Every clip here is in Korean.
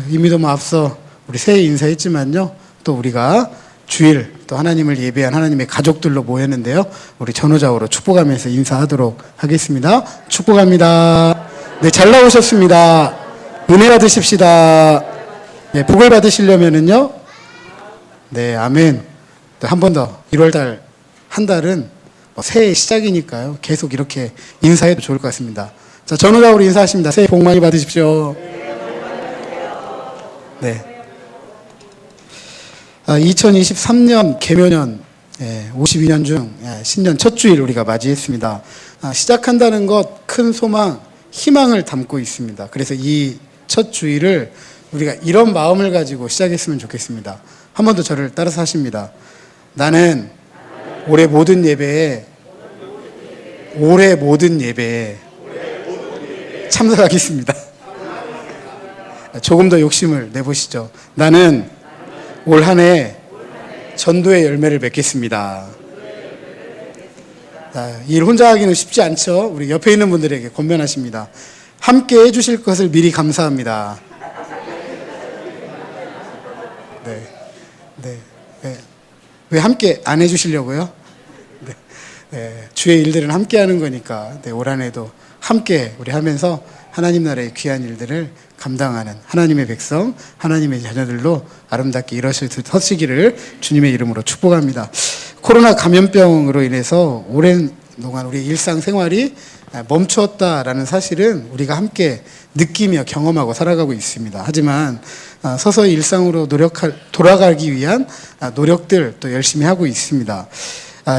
이미도 뭐 앞서 우리 새해 인사했지만요. 또 우리가 주일 또 하나님을 예배한 하나님의 가족들로 모였는데요. 우리 전후좌우로 축복하면서 인사하도록 하겠습니다. 축복합니다. 네, 잘 나오셨습니다. 은혜 받으십시다. 네, 복을 받으시려면은요. 네, 아멘. 한 번 더 1월달 한 달은 새해 시작이니까요. 계속 이렇게 인사해도 좋을 것 같습니다. 자, 전후좌우로 인사하십니다. 새해 복 많이 받으십시오. 네. 2023년 개묘년 52년 중 신년 첫 주일 우리가 맞이했습니다. 시작한다는 것 큰 소망, 희망을 담고 있습니다. 그래서 이 첫 주일을 우리가 이런 마음을 가지고 시작했으면 좋겠습니다. 한 번 더 저를 따라서 하십니다. 나는 올해 모든 예배에 참석하겠습니다. 조금 더 욕심을 내보시죠. 나는 올 한 해 전도의 열매를 맺겠습니다. 이 일 혼자 하기는 쉽지 않죠. 우리 옆에 있는 분들에게 권면하십니다. 함께 해주실 것을 미리 감사합니다. 네. 왜 함께 안 해주시려고요? 네. 주의 일들은 함께 하는 거니까 올 한 해도 함께 우리 하면서 하나님 나라의 귀한 일들을 감당하는 하나님의 백성, 하나님의 자녀들로 아름답게 일어서시기를 주님의 이름으로 축복합니다. 코로나 감염병으로 인해서 오랜 동안 우리 일상생활이 멈추었다라는 사실은 우리가 함께 느끼며 경험하고 살아가고 있습니다. 하지만 서서히 일상으로 돌아가기 위한 노력들 또 열심히 하고 있습니다.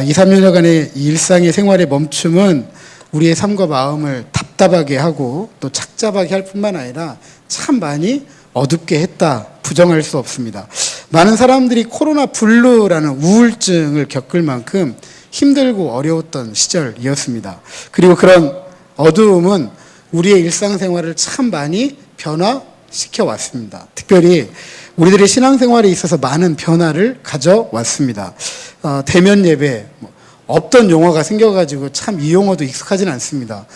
2, 3년여간의 일상의 생활의 멈춤은 우리의 삶과 마음을 답답하게 하고 또 착잡하게 할 뿐만 아니라 참 많이 어둡게 했다, 부정할 수 없습니다. 많은 사람들이 코로나 블루라는 우울증을 겪을 만큼 힘들고 어려웠던 시절이었습니다. 그리고 그런 어두움은 우리의 일상생활을 참 많이 변화시켜 왔습니다. 특별히 우리들의 신앙생활에 있어서 많은 변화를 가져왔습니다. 대면 예배, 없던 용어가 생겨가지고 참 이 용어도 익숙하진 않습니다.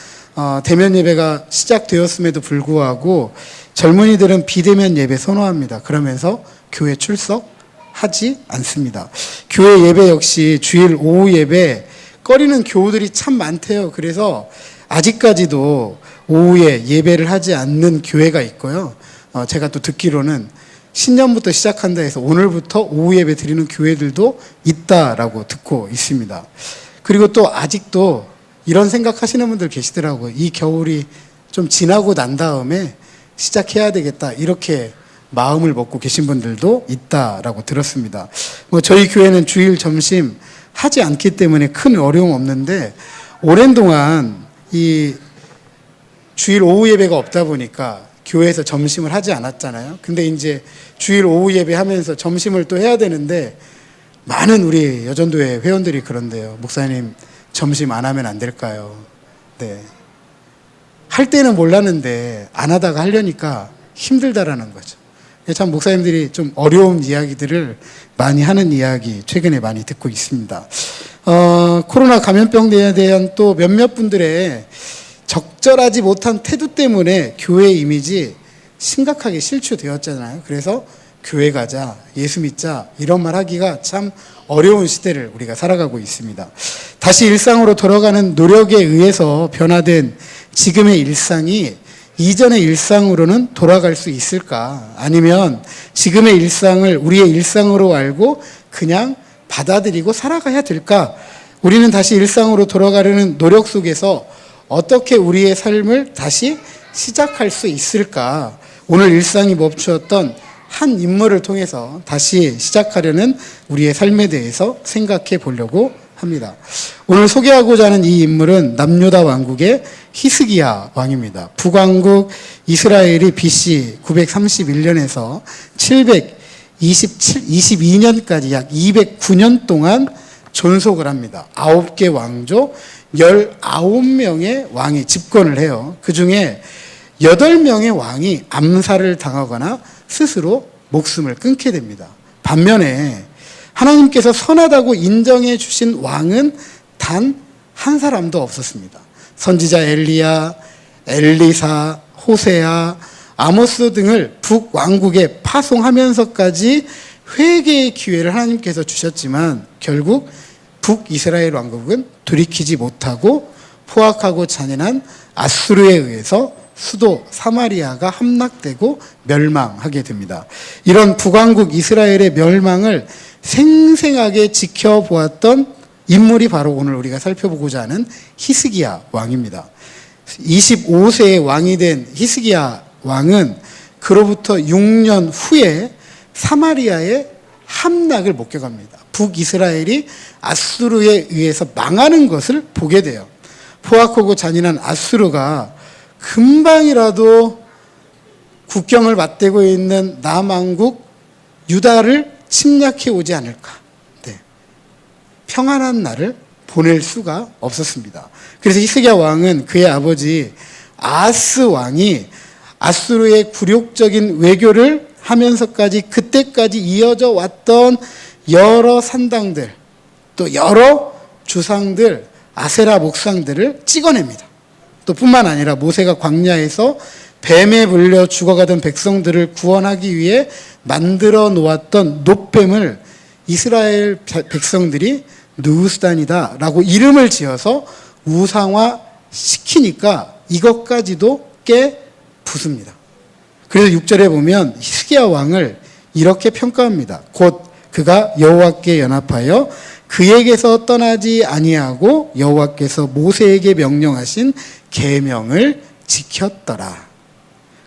대면 예배가 시작되었음에도 불구하고 젊은이들은 비대면 예배 선호합니다. 그러면서 교회 출석하지 않습니다. 교회 예배 역시 주일 오후 예배 꺼리는 교우들이 참 많대요. 그래서 아직까지도 오후에 예배를 하지 않는 교회가 있고요. 제가 또 듣기로는 신년부터 시작한다 해서 오늘부터 오후 예배 드리는 교회들도 있다라고 듣고 있습니다. 그리고 또 아직도 이런 생각하시는 분들 계시더라고요. 이 겨울이 좀 지나고 난 다음에 시작해야 되겠다, 이렇게 마음을 먹고 계신 분들도 있다라고 들었습니다. 저희 교회는 주일 점심 하지 않기 때문에 큰 어려움 없는데 오랜 동안 이 주일 오후 예배가 없다 보니까 교회에서 점심을 하지 않았잖아요. 근데 이제 주일 오후 예배 하면서 점심을 또 해야 되는데 많은 우리 여전도회 회원들이 그런데요. 목사님, 점심 안 하면 안 될까요? 네. 할 때는 몰랐는데 안 하다가 하려니까 힘들다라는 거죠. 참 목사님들이 좀 어려운 이야기들을 많이 하는 이야기 최근에 많이 듣고 있습니다. 코로나 감염병에 대한 또 몇몇 분들의 적절하지 못한 태도 때문에 교회 이미지 심각하게 실추되었잖아요. 그래서 교회 가자, 예수 믿자, 이런 말 하기가 참 어려운 시대를 우리가 살아가고 있습니다. 다시 일상으로 돌아가는 노력에 의해서 변화된 지금의 일상이 이전의 일상으로는 돌아갈 수 있을까? 아니면 지금의 일상을 우리의 일상으로 알고 그냥 받아들이고 살아가야 될까? 우리는 다시 일상으로 돌아가려는 노력 속에서 어떻게 우리의 삶을 다시 시작할 수 있을까? 오늘 일상이 멈추었던 한 인물을 통해서 다시 시작하려는 우리의 삶에 대해서 생각해 보려고 합니다. 오늘 소개하고자 하는 이 인물은 남유다 왕국의 히스기야 왕입니다. 북왕국 이스라엘이 BC 931년에서 722년까지 약 209년 동안 존속을 합니다. 9개 왕조 19명의 왕이 집권을 해요. 그 중에 8명의 왕이 암살을 당하거나 스스로 목숨을 끊게 됩니다. 반면에 하나님께서 선하다고 인정해 주신 왕은 단 한 사람도 없었습니다. 선지자 엘리야, 엘리사, 호세야, 아모스 등을 북왕국에 파송하면서까지 회개의 기회를 하나님께서 주셨지만 결국 북이스라엘 왕국은 돌이키지 못하고 포악하고 잔인한 아수르에 의해서 수도 사마리아가 함락되고 멸망하게 됩니다. 이런 북왕국 이스라엘의 멸망을 생생하게 지켜보았던 인물이 바로 오늘 우리가 살펴보고자 하는 히스기야 왕입니다. 25세의 왕이 된 히스기야 왕은 그로부터 6년 후에 사마리아의 함락을 목격합니다. 북이스라엘이 아수르에 의해서 망하는 것을 보게 돼요. 포악하고 잔인한 아수르가 금방이라도 국경을 맞대고 있는 남왕국 유다를 침략해 오지 않을까. 네. 평안한 날을 보낼 수가 없었습니다. 그래서 히스기야 왕은 그의 아버지 아하스 왕이 아수르의 굴욕적인 외교를 하면서까지 그때까지 이어져 왔던 여러 산당들, 또 여러 주상들, 아세라 목상들을 찍어냅니다. 또 뿐만 아니라 모세가 광야에서 뱀에 물려 죽어가던 백성들을 구원하기 위해 만들어 놓았던 놋뱀을 이스라엘 백성들이 느우스단이다 라고 이름을 지어서 우상화 시키니까 이것까지도 깨 부숩니다. 그래서 6절에 보면 히스기야 왕을 이렇게 평가합니다. 곧 그가 여호와께 연합하여 그에게서 떠나지 아니하고 여호와께서 모세에게 명령하신 계명을 지켰더라.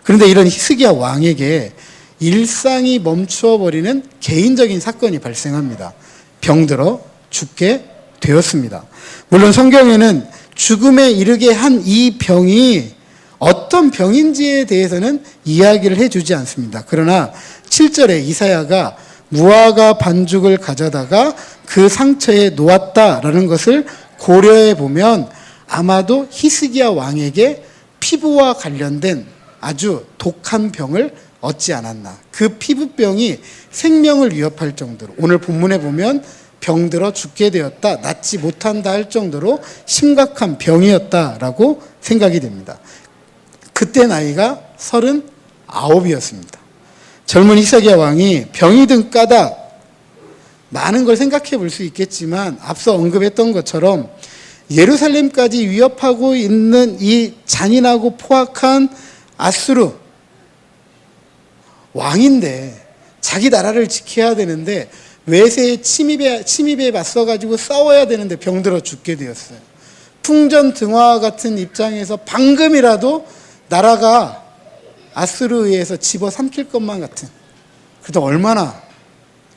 그런데 이런 히스기야 왕에게 일상이 멈추어 버리는 개인적인 사건이 발생합니다. 병들어 죽게 되었습니다. 물론 성경에는 죽음에 이르게 한 이 병이 어떤 병인지에 대해서는 이야기를 해주지 않습니다. 그러나 7절에 이사야가 무화과 반죽을 가져다가 그 상처에 놓았다라는 것을 고려해 보면 아마도 히스기야 왕에게 피부와 관련된 아주 독한 병을 얻지 않았나. 그 피부병이 생명을 위협할 정도로, 오늘 본문에 보면 병들어 죽게 되었다, 낫지 못한다 할 정도로 심각한 병이었다라고 생각이 됩니다. 그때 나이가 39이었습니다. 젊은 히스기야 왕이 병이 든 까닭 많은 걸 생각해 볼 수 있겠지만 앞서 언급했던 것처럼 예루살렘까지 위협하고 있는 이 잔인하고 포악한 아수르 왕인데 자기 나라를 지켜야 되는데 외세의 침입에 맞서가지고 싸워야 되는데 병들어 죽게 되었어요. 풍전등화와 같은 입장에서 방금이라도 나라가 아수르에 의해서 집어삼킬 것만 같은, 그래도 얼마나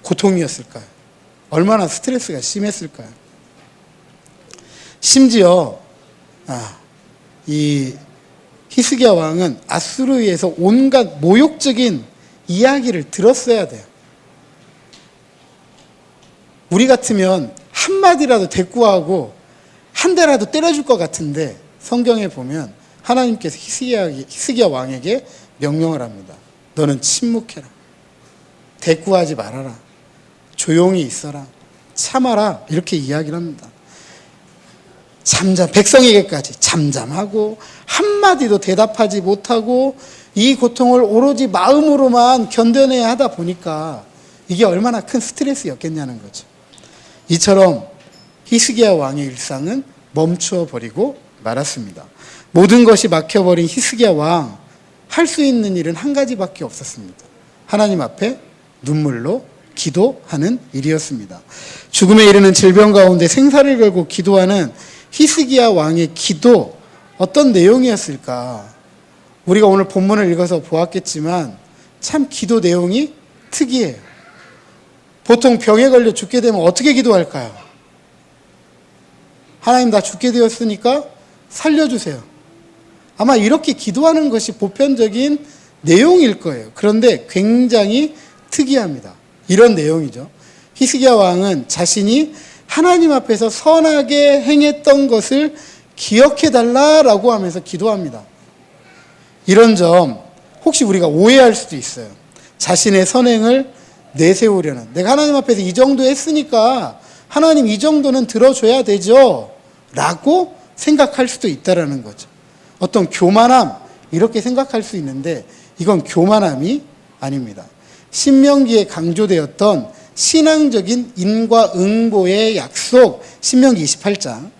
고통이었을까요? 얼마나 스트레스가 심했을까요? 심지어 이 히스기야 왕은 아수르에 의해서 온갖 모욕적인 이야기를 들었어야 돼요. 우리 같으면 한마디라도 대꾸하고 한 대라도 때려줄 것 같은데 성경에 보면 하나님께서 히스기야 왕에게 명령을 합니다. 너는 침묵해라. 대꾸하지 말아라. 조용히 있어라. 참아라. 이렇게 이야기를 합니다. 백성에게까지 잠잠하고 한마디도 대답하지 못하고 이 고통을 오로지 마음으로만 견뎌내야 하다 보니까 이게 얼마나 큰 스트레스였겠냐는 거죠. 이처럼 히스기야 왕의 일상은 멈추어 버리고 말았습니다. 모든 것이 막혀버린 히스기야 왕, 할 수 있는 일은 한 가지밖에 없었습니다. 하나님 앞에 눈물로 기도하는 일이었습니다. 죽음에 이르는 질병 가운데 생사를 걸고 기도하는 히스기야 왕의 기도, 어떤 내용이었을까? 우리가 오늘 본문을 읽어서 보았겠지만 참 기도 내용이 특이해요. 보통 병에 걸려 죽게 되면 어떻게 기도할까요? 하나님, 나 죽게 되었으니까 살려주세요. 아마 이렇게 기도하는 것이 보편적인 내용일 거예요. 그런데 굉장히 특이합니다. 이런 내용이죠. 히스기야 왕은 자신이 하나님 앞에서 선하게 행했던 것을 기억해달라라고 하면서 기도합니다. 이런 점 혹시 우리가 오해할 수도 있어요. 자신의 선행을 내세우려는, 내가 하나님 앞에서 이 정도 했으니까 하나님 이 정도는 들어줘야 되죠 라고 생각할 수도 있다라는 거죠. 어떤 교만함, 이렇게 생각할 수 있는데 이건 교만함이 아닙니다. 신명기에 강조되었던 신앙적인 인과응보의 약속, 신명기 28장.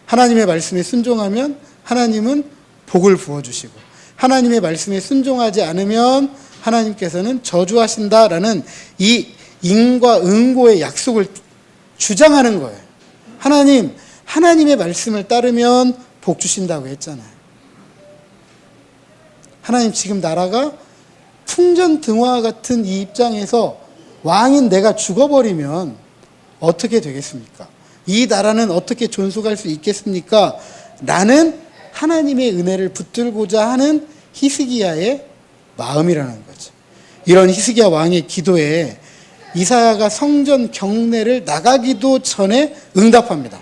하나님의 말씀에 순종하면 하나님은 복을 부어주시고, 하나님의 말씀에 순종하지 않으면 하나님께서는 저주하신다라는 이 인과응보의 약속을 주장하는 거예요. 하나님의 말씀을 따르면 복 주신다고 했잖아요. 하나님 지금 나라가 풍전등화 같은 이 입장에서 왕인 내가 죽어버리면 어떻게 되겠습니까? 이 나라는 어떻게 존속할 수 있겠습니까? 라는 하나님의 은혜를 붙들고자 하는 히스기야의 마음이라는 거죠. 이런 히스기야 왕의 기도에 이사야가 성전 경내를 나가기도 전에 응답합니다.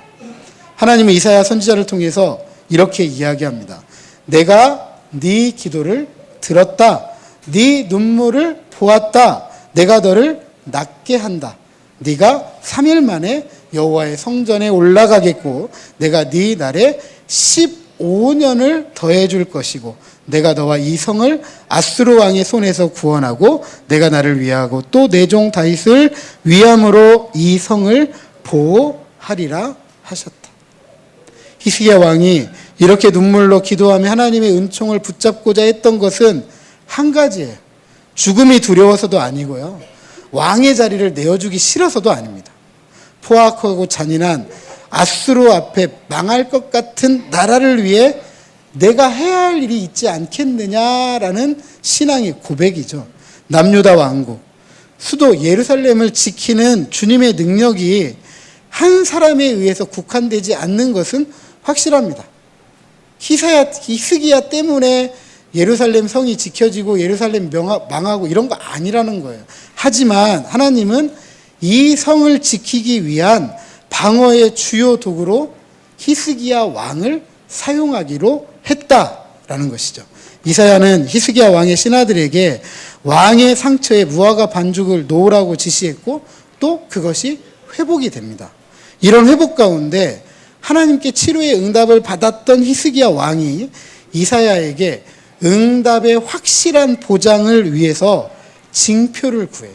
하나님은 이사야 선지자를 통해서 이렇게 이야기합니다. 내가 네 기도를 들었다. 네 눈물을 보았다. 내가 너를 낫게 한다. 네가 3일 만에 여호와의 성전에 올라가겠고 내가 네 날에 15년을 더해 줄 것이고 내가 너와 이 성을 아수르 왕의 손에서 구원하고 내가 나를 위하고 또 내 종 다윗을 위함으로 이 성을 보호하리라 하셨다. 히스기야 왕이 이렇게 눈물로 기도하며 하나님의 은총을 붙잡고자 했던 것은 한 가지예요. 죽음이 두려워서도 아니고요. 왕의 자리를 내어주기 싫어서도 아닙니다. 포악하고 잔인한 아수르 앞에 망할 것 같은 나라를 위해 내가 해야 할 일이 있지 않겠느냐라는 신앙의 고백이죠. 남유다 왕국, 수도 예루살렘을 지키는 주님의 능력이 한 사람에 의해서 국한되지 않는 것은 확실합니다. 히스기야 때문에 예루살렘 성이 지켜지고 예루살렘 망하고 이런 거 아니라는 거예요. 하지만 하나님은 이 성을 지키기 위한 방어의 주요 도구로 히스기야 왕을 사용하기로 했다라는 것이죠. 이사야는 히스기야 왕의 신하들에게 왕의 상처에 무화과 반죽을 놓으라고 지시했고 또 그것이 회복이 됩니다. 이런 회복 가운데 하나님께 치료의 응답을 받았던 히스기야 왕이 이사야에게 응답의 확실한 보장을 위해서 징표를 구해요.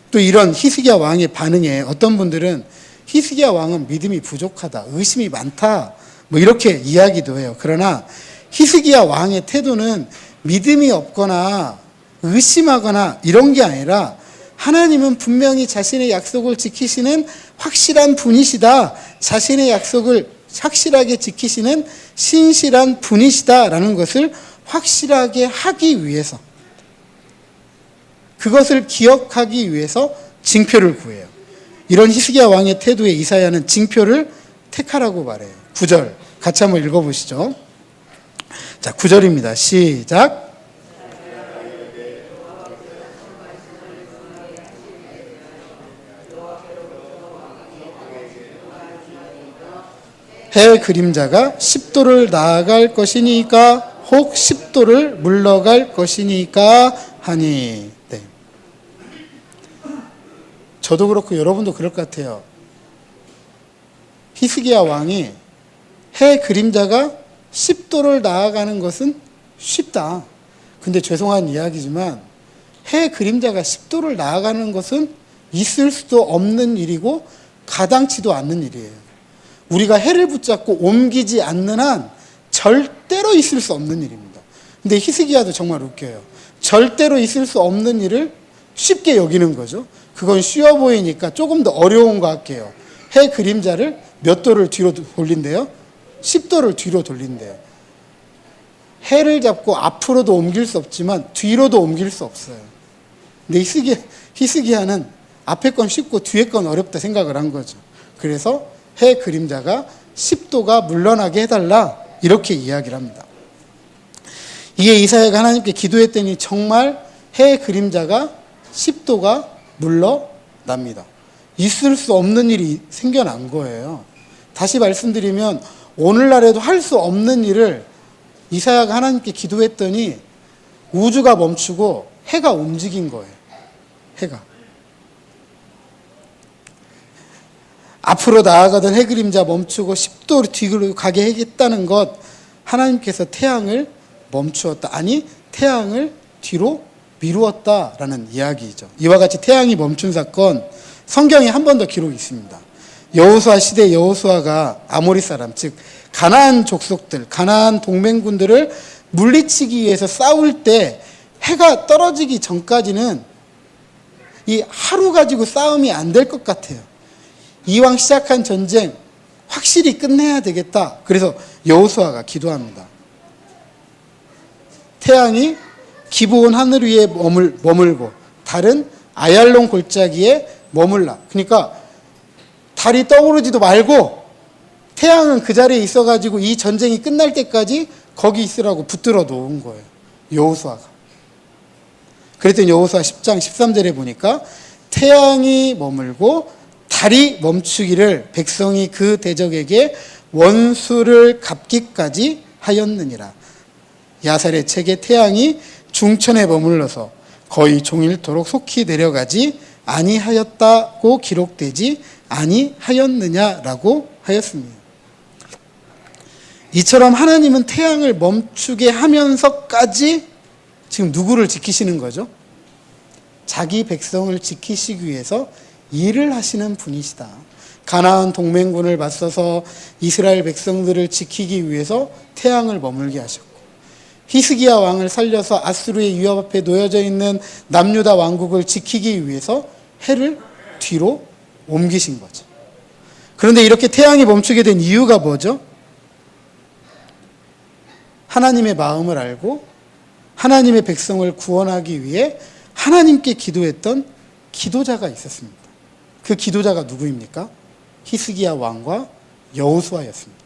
또 이런 히스기야 왕의 반응에 어떤 분들은 히스기야 왕은 믿음이 부족하다, 의심이 많다, 뭐 이렇게 이야기도 해요. 그러나 히스기야 왕의 태도는 믿음이 없거나 의심하거나 이런 게 아니라 하나님은 분명히 자신의 약속을 지키시는 확실한 분이시다. 자신의 약속을 확실하게 지키시는 신실한 분이시다라는 것을 확실하게 하기 위해서, 그것을 기억하기 위해서 징표를 구해요. 이런 히스기야 왕의 태도에 이사야는 징표를 택하라고 말해요. 9절 같이 한번 읽어보시죠. 자, 9절입니다. 시작. 해 그림자가 10도를 나아갈 것이니까 혹 10도를 물러갈 것이니까 하니. 네. 저도 그렇고 여러분도 그럴 것 같아요. 히스기야 왕이 해 그림자가 10도를 나아가는 것은 쉽다. 근데 죄송한 이야기지만 해 그림자가 10도를 나아가는 것은 있을 수도 없는 일이고 가당치도 않는 일이에요. 우리가 해를 붙잡고 옮기지 않는 한 절대로 있을 수 없는 일입니다. 근데 히스기야도 정말 웃겨요. 절대로 있을 수 없는 일을 쉽게 여기는 거죠. 그건 쉬워 보이니까 조금 더 어려운 것 같게요. 해 그림자를 몇 도를 뒤로 돌린대요? 10도를 뒤로 돌린대요. 해를 잡고 앞으로도 옮길 수 없지만 뒤로도 옮길 수 없어요. 근데 히스기야는 앞에 건 쉽고 뒤에 건 어렵다 생각을 한 거죠. 그래서 해 그림자가 10도가 물러나게 해달라 이렇게 이야기를 합니다. 이에 이사야가 하나님께 기도했더니 정말 해 그림자가 10도가 물러납니다. 있을 수 없는 일이 생겨난 거예요. 다시 말씀드리면 오늘날에도 할 수 없는 일을 이사야가 하나님께 기도했더니 우주가 멈추고 해가 움직인 거예요. 해가. 앞으로 나아가던 해 그림자 멈추고 10도 뒤로 가게 하겠다는 것, 하나님께서 태양을 멈추었다. 아니, 태양을 뒤로 미루었다라는 이야기이죠. 이와 같이 태양이 멈춘 사건, 성경에 한 번 더 기록이 있습니다. 여호수아 시대 여호수아가 아모리 사람, 즉 가나안 족속들, 가나안 동맹군들을 물리치기 위해서 싸울 때 해가 떨어지기 전까지는 이 하루 가지고 싸움이 안 될 것 같아요. 이왕 시작한 전쟁 확실히 끝내야 되겠다. 그래서 여호수아가 기도합니다. 태양이 기브온 하늘 위에 머물고 달은 아얄론 골짜기에 머물라. 그러니까 달이 떠오르지도 말고 태양은 그 자리에 있어가지고 이 전쟁이 끝날 때까지 거기 있으라고 붙들어 놓은 거예요. 여호수아가. 그랬더니 여호수아 10장 13절에 보니까 태양이 머물고 달이 멈추기를 백성이 그 대적에게 원수를 갚기까지 하였느니라. 야살의 책에 태양이 중천에 머물러서 거의 종일토록 속히 내려가지 아니하였다고 기록되지 아니하였느냐라고 하였습니다. 이처럼 하나님은 태양을 멈추게 하면서까지 지금 누구를 지키시는 거죠? 자기 백성을 지키시기 위해서 일을 하시는 분이시다. 가나안 동맹군을 맞서서 이스라엘 백성들을 지키기 위해서 태양을 머물게 하셨고, 히스기야 왕을 살려서 아수르의 위협 앞에 놓여져 있는 남유다 왕국을 지키기 위해서 해를 뒤로 옮기신 거죠. 그런데 이렇게 태양이 멈추게 된 이유가 뭐죠? 하나님의 마음을 알고 하나님의 백성을 구원하기 위해 하나님께 기도했던 기도자가 있었습니다. 그 기도자가 누구입니까? 히스기야 왕과 여호수아였습니다.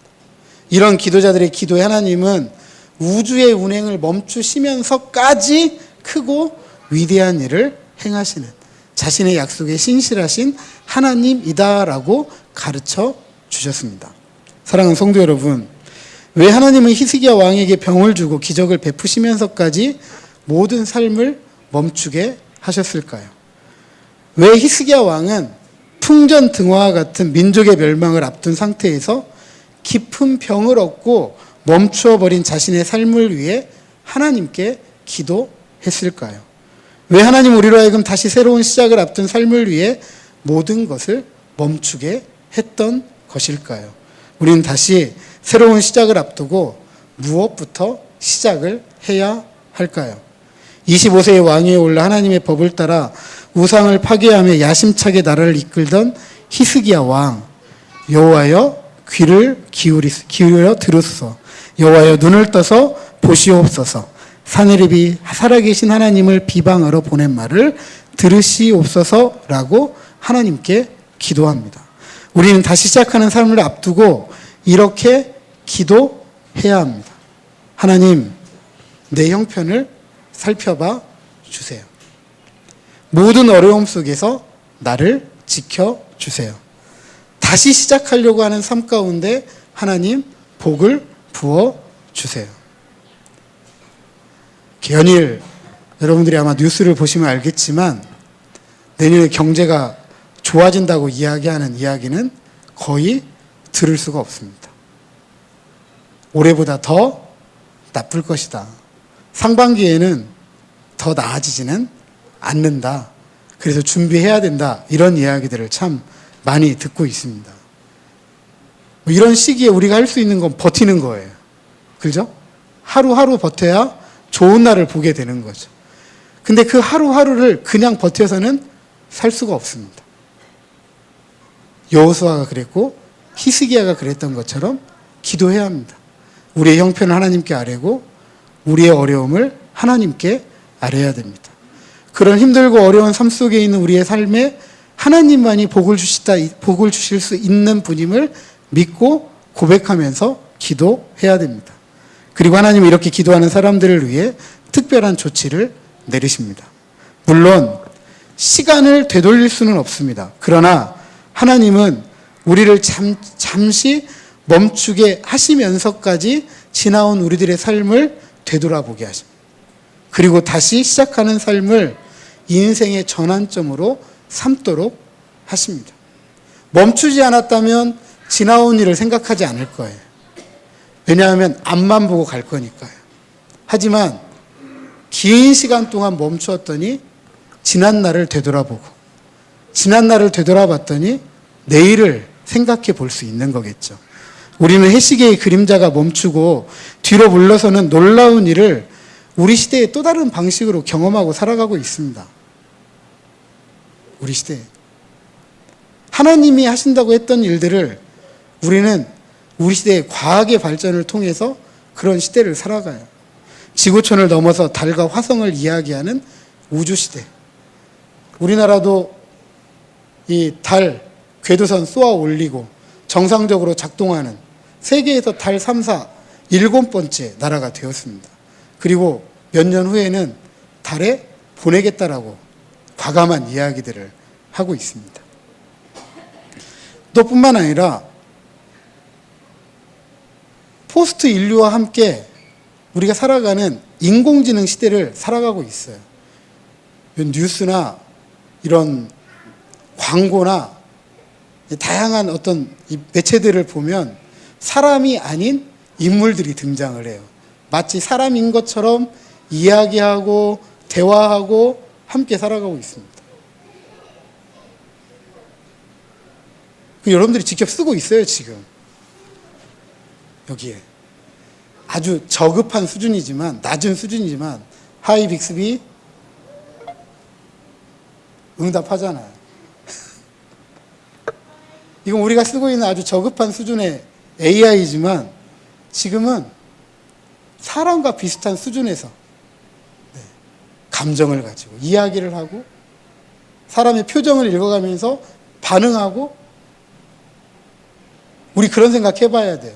이런 기도자들의 기도에 하나님은 우주의 운행을 멈추시면서까지 크고 위대한 일을 행하시는 자신의 약속에 신실하신 하나님이다라고 가르쳐 주셨습니다. 사랑하는 성도 여러분, 왜 하나님은 히스기야 왕에게 병을 주고 기적을 베푸시면서까지 모든 삶을 멈추게 하셨을까요? 왜 히스기야 왕은 풍전등화와 같은 민족의 멸망을 앞둔 상태에서 깊은 병을 얻고 멈추어버린 자신의 삶을 위해 하나님께 기도했을까요? 왜 하나님 우리로 하여금 다시 새로운 시작을 앞둔 삶을 위해 모든 것을 멈추게 했던 것일까요? 우리는 다시 새로운 시작을 앞두고 무엇부터 시작을 해야 할까요? 25세의 왕위에 올라 하나님의 법을 따라 우상을 파괴하며 야심차게 나라를 이끌던 히스기야 왕, 여호와여 귀를 기울여 들으소서. 여호와여 눈을 떠서 보시옵소서. 사내립이 살아계신 하나님을 비방하러 보낸 말을 들으시옵소서라고 하나님께 기도합니다. 우리는 다시 시작하는 삶을 앞두고 이렇게 기도해야 합니다. 하나님, 내 형편을 살펴봐 주세요. 모든 어려움 속에서 나를 지켜주세요. 다시 시작하려고 하는 삶 가운데 하나님 복을 부어주세요. 연일 여러분들이 아마 뉴스를 보시면 알겠지만 내년에 경제가 좋아진다고 이야기하는 이야기는 거의 들을 수가 없습니다. 올해보다 더 나쁠 것이다. 상반기에는 더 나아지지는 않는다. 그래서 준비해야 된다. 이런 이야기들을 참 많이 듣고 있습니다. 이런 시기에 우리가 할 수 있는 건 버티는 거예요. 그죠? 하루하루 버텨야 좋은 날을 보게 되는 거죠. 근데 그 하루하루를 그냥 버텨서는 살 수가 없습니다. 여호수아가 그랬고 히스기야가 그랬던 것처럼 기도해야 합니다. 우리의 형편을 하나님께 아뢰고 우리의 어려움을 하나님께 아뢰야 됩니다. 그런 힘들고 어려운 삶 속에 있는 우리의 삶에 하나님만이 복을 주실 수 있는 분임을 믿고 고백하면서 기도해야 됩니다. 그리고 하나님은 이렇게 기도하는 사람들을 위해 특별한 조치를 내리십니다. 물론 시간을 되돌릴 수는 없습니다. 그러나 하나님은 우리를 잠시 멈추게 하시면서까지 지나온 우리들의 삶을 되돌아보게 하십니다. 그리고 다시 시작하는 삶을 인생의 전환점으로 삼도록 하십니다. 멈추지 않았다면 지나온 일을 생각하지 않을 거예요. 왜냐하면 앞만 보고 갈 거니까요. 하지만 긴 시간 동안 멈추었더니 지난 날을 되돌아보고 지난 날을 되돌아봤더니 내일을 생각해 볼 수 있는 거겠죠. 우리는 해시계의 그림자가 멈추고 뒤로 물러서는 놀라운 일을 우리 시대의 또 다른 방식으로 경험하고 살아가고 있습니다. 우리 시대에. 하나님이 하신다고 했던 일들을 우리는 우리 시대의 과학의 발전을 통해서 그런 시대를 살아가요. 지구촌을 넘어서 달과 화성을 이야기하는 우주시대. 우리나라도 이 달 궤도선 쏘아 올리고 정상적으로 작동하는 세계에서 달 3사 7번째 나라가 되었습니다. 그리고 몇 년 후에는 달에 보내겠다라고 과감한 이야기들을 하고 있습니다. 또 뿐만 아니라 포스트 인류와 함께 우리가 살아가는 인공지능 시대를 살아가고 있어요. 뉴스나 이런 광고나 다양한 어떤 매체들을 보면 사람이 아닌 인물들이 등장을 해요. 마치 사람인 것처럼 이야기하고 대화하고 함께 살아가고 있습니다. 여러분들이 직접 쓰고 있어요, 지금. 여기에. 아주 저급한 수준이지만, 낮은 수준이지만, 하이 빅스비 응답하잖아요. 이건 우리가 쓰고 있는 아주 저급한 수준의 AI지만 지금은 사람과 비슷한 수준에서 감정을 가지고 이야기를 하고 사람의 표정을 읽어가면서 반응하고 우리 그런 생각 해봐야 돼요.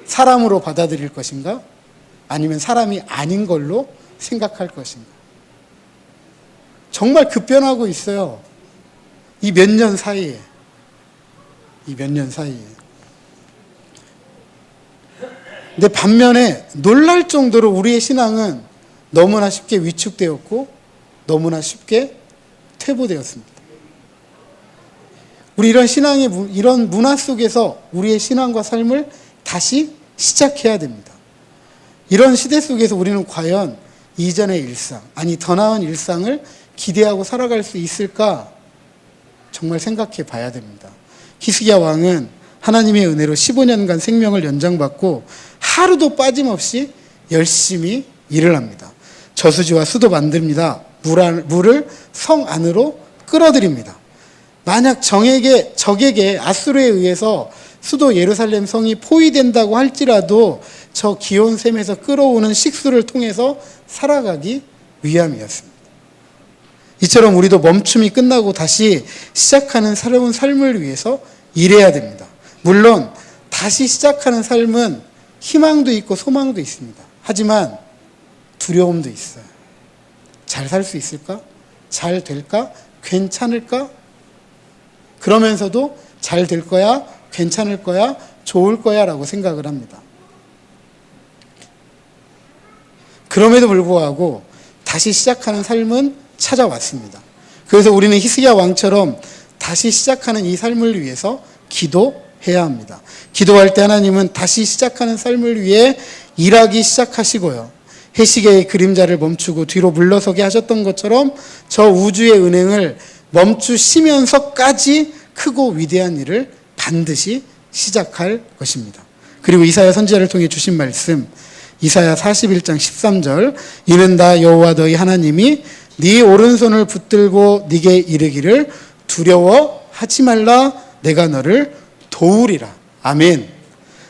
사람으로 받아들일 것인가? 아니면 사람이 아닌 걸로 생각할 것인가? 정말 급변하고 있어요. 이 몇 년 사이에. 근데 반면에 놀랄 정도로 우리의 신앙은 너무나 쉽게 위축되었고 너무나 쉽게 퇴보되었습니다. 우리 이런 문화 속에서 우리의 신앙과 삶을 다시 시작해야 됩니다. 이런 시대 속에서 우리는 과연 이전의 일상, 아니 더 나은 일상을 기대하고 살아갈 수 있을까? 정말 생각해 봐야 됩니다. 히스기야 왕은 하나님의 은혜로 15년간 생명을 연장받고 하루도 빠짐없이 열심히 일을 합니다. 저수지와 수도 만듭니다. 물을 성 안으로 끌어들입니다. 만약 적에게 아수르에 의해서 수도 예루살렘 성이 포위된다고 할지라도 저 기온 샘에서 끌어오는 식수를 통해서 살아가기 위함이었습니다. 이처럼 우리도 멈춤이 끝나고 다시 시작하는 새로운 삶을 위해서 일해야 됩니다. 물론 다시 시작하는 삶은 희망도 있고 소망도 있습니다. 하지만 두려움도 있어요. 잘 살 수 있을까? 잘 될까? 괜찮을까? 그러면서도 잘 될 거야? 괜찮을 거야? 좋을 거야? 라고 생각을 합니다. 그럼에도 불구하고 다시 시작하는 삶은 찾아왔습니다. 그래서 우리는 히스기야 왕처럼 다시 시작하는 이 삶을 위해서 기도해야 합니다. 기도할 때 하나님은 다시 시작하는 삶을 위해 일하기 시작하시고요. 해시계의 그림자를 멈추고 뒤로 물러서게 하셨던 것처럼 저 우주의 은행을 멈추시면서까지 크고 위대한 일을 반드시 시작할 것입니다. 그리고 이사야 선지자를 통해 주신 말씀, 이사야 41장 13절, 이는 다 여호와 너희 하나님이 네 오른손을 붙들고 네게 이르기를 두려워하지 말라, 내가 너를 도우리라. 아멘.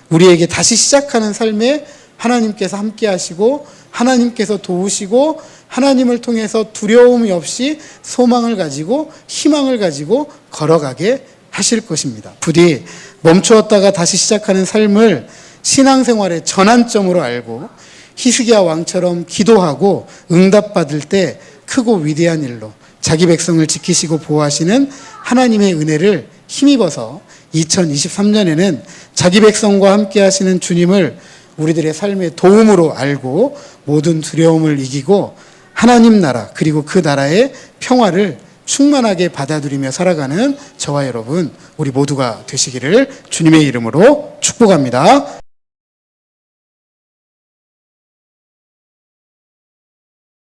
우리에게 다시 시작하는 삶에 하나님께서 함께 하시고 하나님께서 도우시고 하나님을 통해서 두려움이 없이 소망을 가지고 희망을 가지고 걸어가게 하실 것입니다. 부디 멈추었다가 다시 시작하는 삶을 신앙생활의 전환점으로 알고 히스기야 왕처럼 기도하고 응답받을 때 크고 위대한 일로 자기 백성을 지키시고 보호하시는 하나님의 은혜를 힘입어서 2023년에는 자기 백성과 함께 하시는 주님을 우리들의 삶의 도움으로 알고 모든 두려움을 이기고 하나님 나라 그리고 그 나라의 평화를 충만하게 받아들이며 살아가는 저와 여러분 우리 모두가 되시기를 주님의 이름으로 축복합니다.